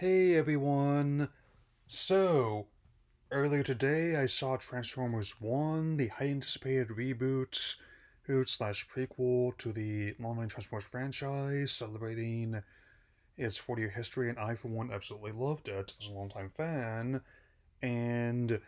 Hey everyone! So, earlier today I saw Transformers 1, the highly anticipated reboot slash prequel to the long-running Transformers franchise, celebrating its 40-year history, and I, for one, absolutely loved it as a longtime fan. And I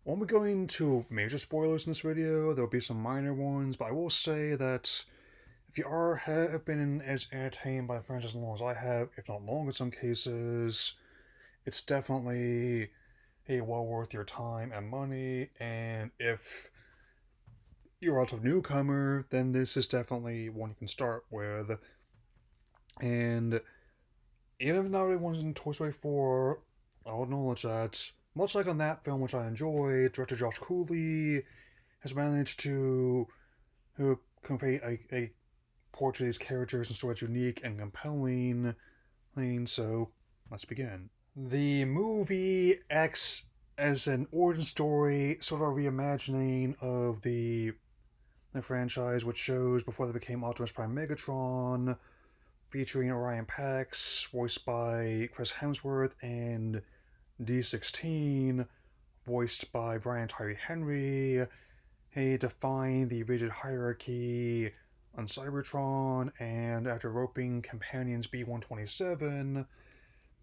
won't be going into major spoilers in this video, there'll be some minor ones, but I will say that if you have been as entertained by the franchise as long as I have, if not longer in some cases, it's definitely well worth your time and money. And if you're a relative newcomer, then this is definitely one you can start with. And even if not everyone's in Toy Story 4, I'll acknowledge that, much like on that film, which I enjoyed, director Josh Cooley has managed to convey a portrait of these characters and stories unique and compelling. So, let's begin. The movie acts as an origin story, sort of a reimagining of the franchise, which shows before they became Optimus Prime Megatron, featuring Orion Pax, voiced by Chris Hemsworth, and D16, voiced by Brian Tyree Henry. They define the rigid hierarchy on Cybertron, and after roping companions B127,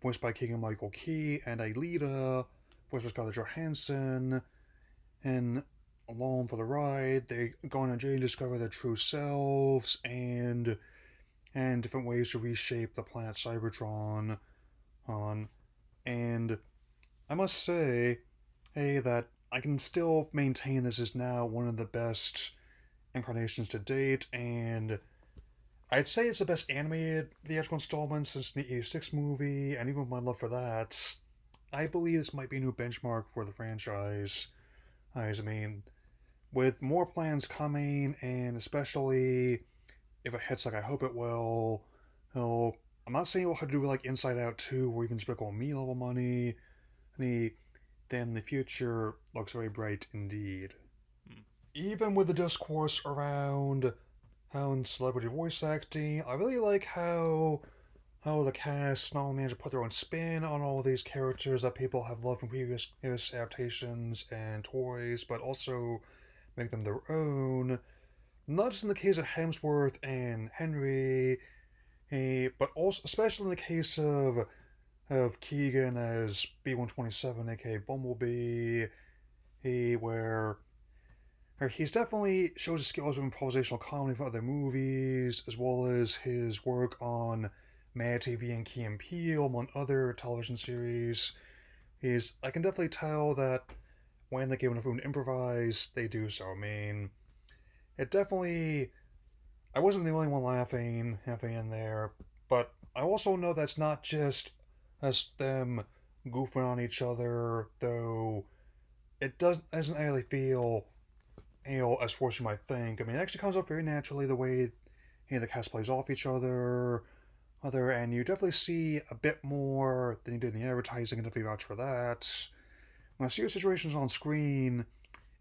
voiced by Keegan Michael Key, and Aelita, voiced by Scarlett Johansson, and along for the ride, they go on a journey to discover their true selves and different ways to reshape the planet Cybertron. On and I must say, that I can still maintain this is now one of the best incarnations to date, and I'd say it's the best animated theatrical installment since the '86 movie, and even with my love for that, I believe this might be a new benchmark for the franchise. I mean, with more plans coming, and especially if it hits like I hope it will, he'll. I'm not saying we'll have to do like Inside Out 2 or even Despicable Me level money. Then the future looks very bright indeed. Even with the discourse around how in celebrity voice acting, I really like how the cast not only managed to put their own spin on all of these characters that people have loved from previous adaptations and toys, but also make them their own. Not just in the case of Hemsworth and Henry, but also especially in the case of Keegan as B127, aka Bumblebee, where he's definitely shows his skills of improvisational comedy from other movies, as well as his work on Mad TV and Key and Peele, among other television series. I can definitely tell that when they give enough room to improvise, they do so. I mean, it definitely. I wasn't the only one laughing in there, but I also know that's not just as them goofing on each other, though doesn't really feel as forced as you might think. I mean, it actually comes up very naturally the way the cast plays off each and you definitely see a bit more than you did in the advertising, and definitely vouch for that. When I see your situations on screen,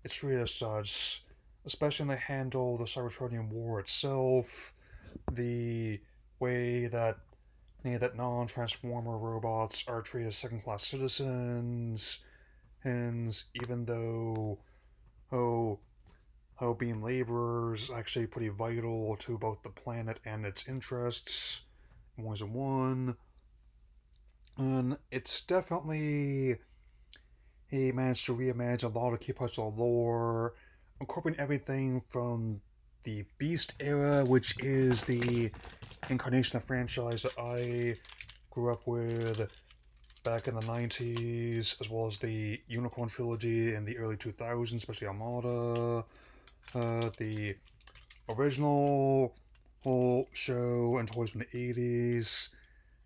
it's treated as such, especially when they handle the Cybertronian War itself, the way that that non-transformer robots are treated as second-class citizens, and even though oh being laborers is actually pretty vital to both the planet and its interests in ways in one. And it's definitely he managed to reimagine a lot of key parts of the lore, incorporating everything from the Beast era, which is the incarnation of the franchise that I grew up with back in the 90s, as well as the Unicorn trilogy in the early 2000s, especially Armada, the original whole show and toys from the 80s.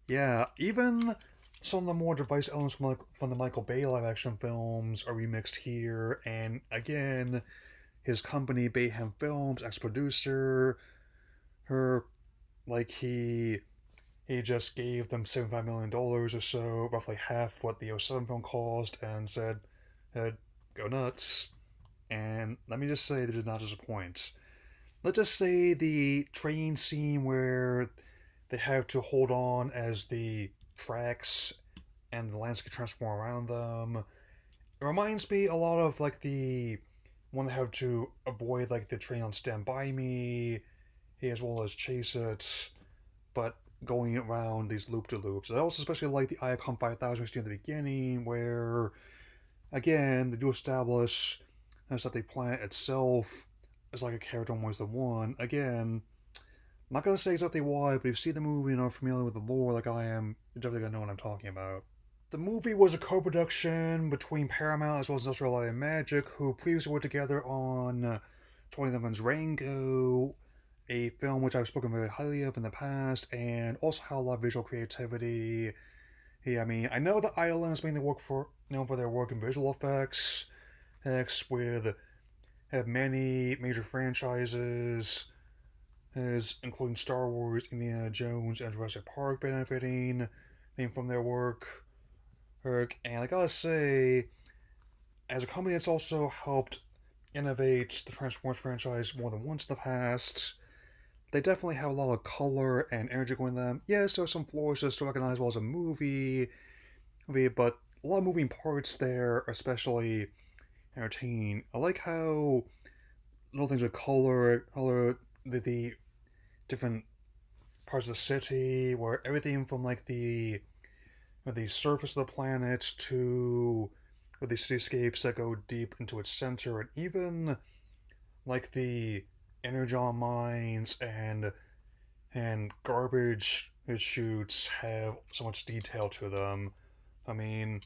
Yeah, even some of the more device elements from the Michael Bay live action films are remixed here, and again, his company, Bayhem Films, ex producer, her, like, he just gave them $75 million or so, roughly half what the '07 film cost, and said, go nuts. And let me just say, they did not disappoint. Let's just say the train scene where they have to hold on as the tracks and the landscape transform around them. It reminds me a lot of like the one that have to avoid like the train on Stand By Me, as well as chase it, but going around these loop de loops. I also especially like the Icon 5000 we see at the beginning, where again they do establish that the planet itself is like a character almost the one. Again, I'm not gonna say exactly why, but if you see the movie and are familiar with the lore like I am, you're definitely gonna know what I'm talking about. The movie was a co-production between Paramount as well as Industrial Light and Magic, who previously worked together on 2011's Rango, a film which I've spoken very highly of in the past, and also had a lot of visual creativity. Yeah, I mean, I know that ILM is mainly known for their work in visual effects, with have many major franchises, including Star Wars, Indiana Jones, and Jurassic Park benefiting from their work. And I gotta say, as a company that's also helped innovate the Transformers franchise more than once in the past, they definitely have a lot of color and energy going them. Yes, there are some flaws just to recognize as a but a lot of moving parts there, especially entertaining. I like how little things with color the different parts of the city, where everything from like the surface of the planet to the cityscapes that go deep into its center, and even like the energon mines and garbage chutes have so much detail to them. I mean,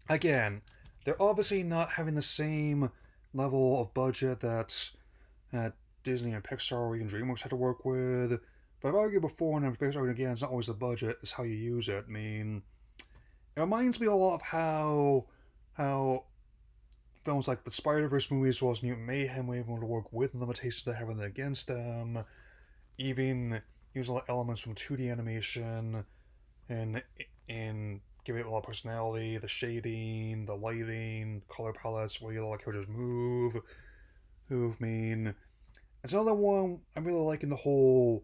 again, they're obviously not having the same level of budget that Disney and Pixar or even DreamWorks had to work with. But I've argued before, and Pixar again, it's not always the budget; it's how you use it. I mean, it reminds me a lot of how films like the Spider Verse movies, as well as Mutant Mayhem, were able to work with limitations they have against them, even use a lot of elements from 2D animation and give it a lot of personality, the shading, the lighting, color palettes, where you let characters move. I mean, it's another one I'm really liking the whole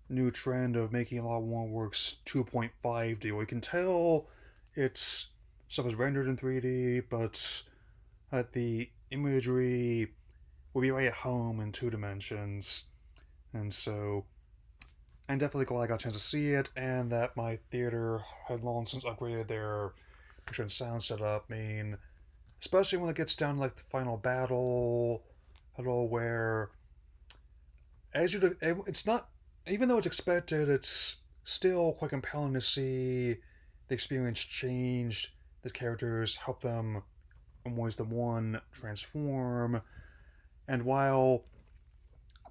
new trend of making a lot of works 2.5D, where you can tell it's stuff is rendered in 3D, but the imagery will be right at home in 2 dimensions. And so I'm definitely glad I got a chance to see it, and that my theater had long since upgraded their picture and sound setup. I mean, especially when it gets down to like the final battle, at all where it's not, even though it's expected, it's still quite compelling to see the experience change. The characters help them always the one transform, and while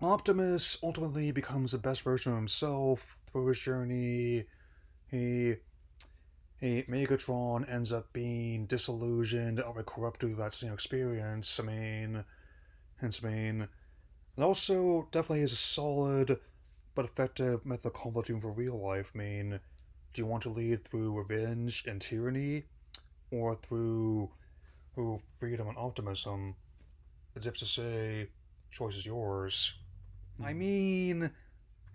Optimus ultimately becomes the best version of himself through his journey, he Megatron ends up being disillusioned or corrupted through that same experience. I mean, it also definitely is a solid but effective method of conflict for real life. I mean, do you want to lead through revenge and tyranny, or through freedom and optimism? As if to say, choice is yours. I mean,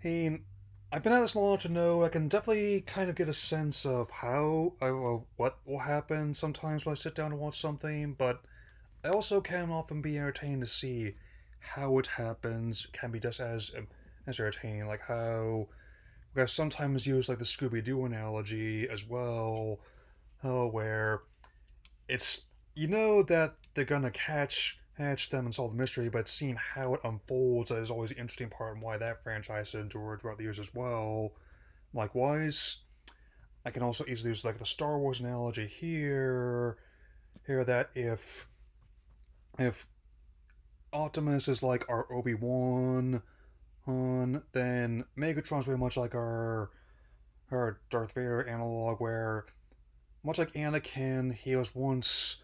I've been at this long enough to know I can definitely kind of get a sense of what will happen sometimes when I sit down to watch something, but I also can often be entertained to see how it happens. It can be just as entertaining, like how I sometimes use like the Scooby Doo analogy as well, where it's you know that they're gonna catch them and solve the mystery, but seeing how it unfolds is always the interesting part, and why that franchise has endured throughout the years as well. Likewise, I can also easily use like the Star Wars analogy here that if Optimus is like our Obi-Wan, then Megatron's very much like our Darth Vader analog, where much like Anakin, he was once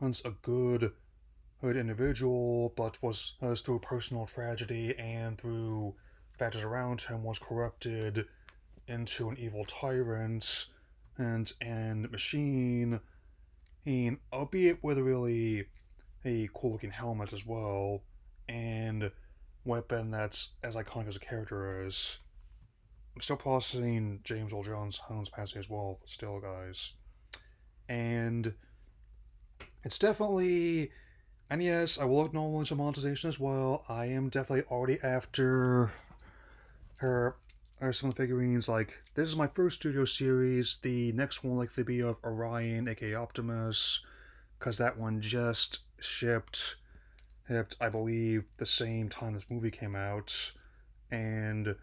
a good individual, but was through personal tragedy and through factors around him was corrupted into an evil tyrant and machine, and albeit with a cool looking helmet as well, and weapon that's as iconic as a character is. I'm still processing James Earl Jones' passing as well, but still, guys. and it's definitely. And yes, I will acknowledge the monetization as well. I am definitely already after her or some of the figurines. Like, this is my first studio series. The next one will likely be of Orion, aka Optimus, because that one just shipped, I believe, the same time this movie came out. And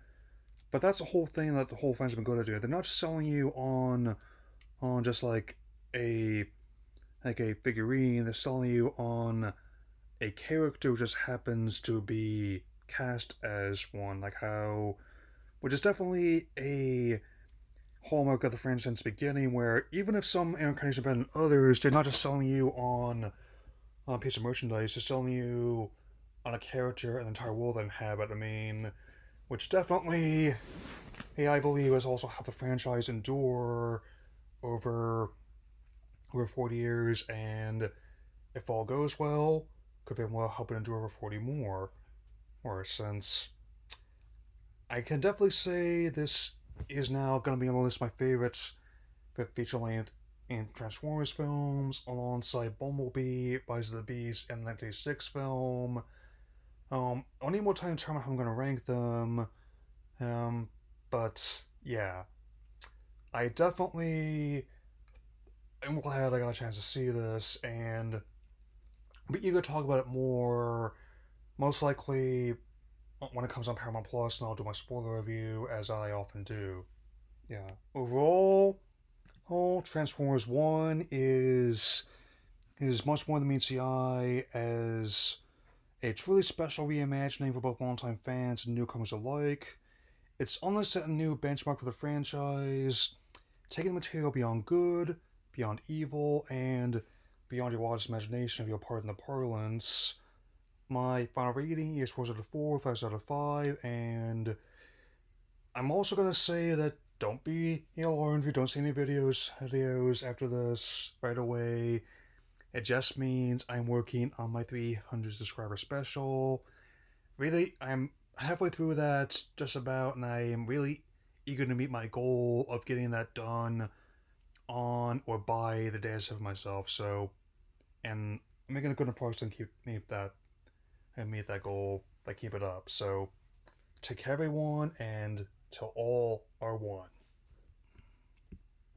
but that's the whole thing that the whole fans have been going to do. They're not just selling you on just a a figurine. They're selling you on a character who just happens to be cast as one. Like how, which is definitely a hallmark of the franchise since the beginning, where even if some incarnations are better than others, they're not just selling you on a piece of merchandise, they're selling you on a character and the entire world they inhabit. I mean, which definitely, hey, I believe, has also helped the franchise endure over over 40 years, and if all goes well, could very well help it endure over 40 more. Or since I can definitely say this is now going to be on the list of my favorites for feature length and Transformers films, alongside Bumblebee, Rise of the Beast, and the 1986 film. I need more time to determine how I'm going to rank them. Um, but yeah, I definitely am glad I got a chance to see this, and be eager to talk about it more. Most likely when it comes on Paramount Plus, and I'll do my spoiler review as I often do. Yeah. Overall, Transformers One is much more than meets the eye as a truly special reimagining for both longtime fans and newcomers alike. It's only set a new benchmark for the franchise, taking the material beyond good, beyond evil, and beyond your wildest imagination, if you'll pardon the parlance. My final rating is 4 out of 4, 5 out of 5, and I'm also gonna say that don't be alarmed if you don't see any videos after this right away. It just means I'm working on my 300 subscriber special. Really, I'm halfway through that, just about, and I am really eager to meet my goal of getting that done on or by the day I set for myself. So, and I'm making a good approach to meet that goal, like keep it up. So, take care, everyone, and till all are one.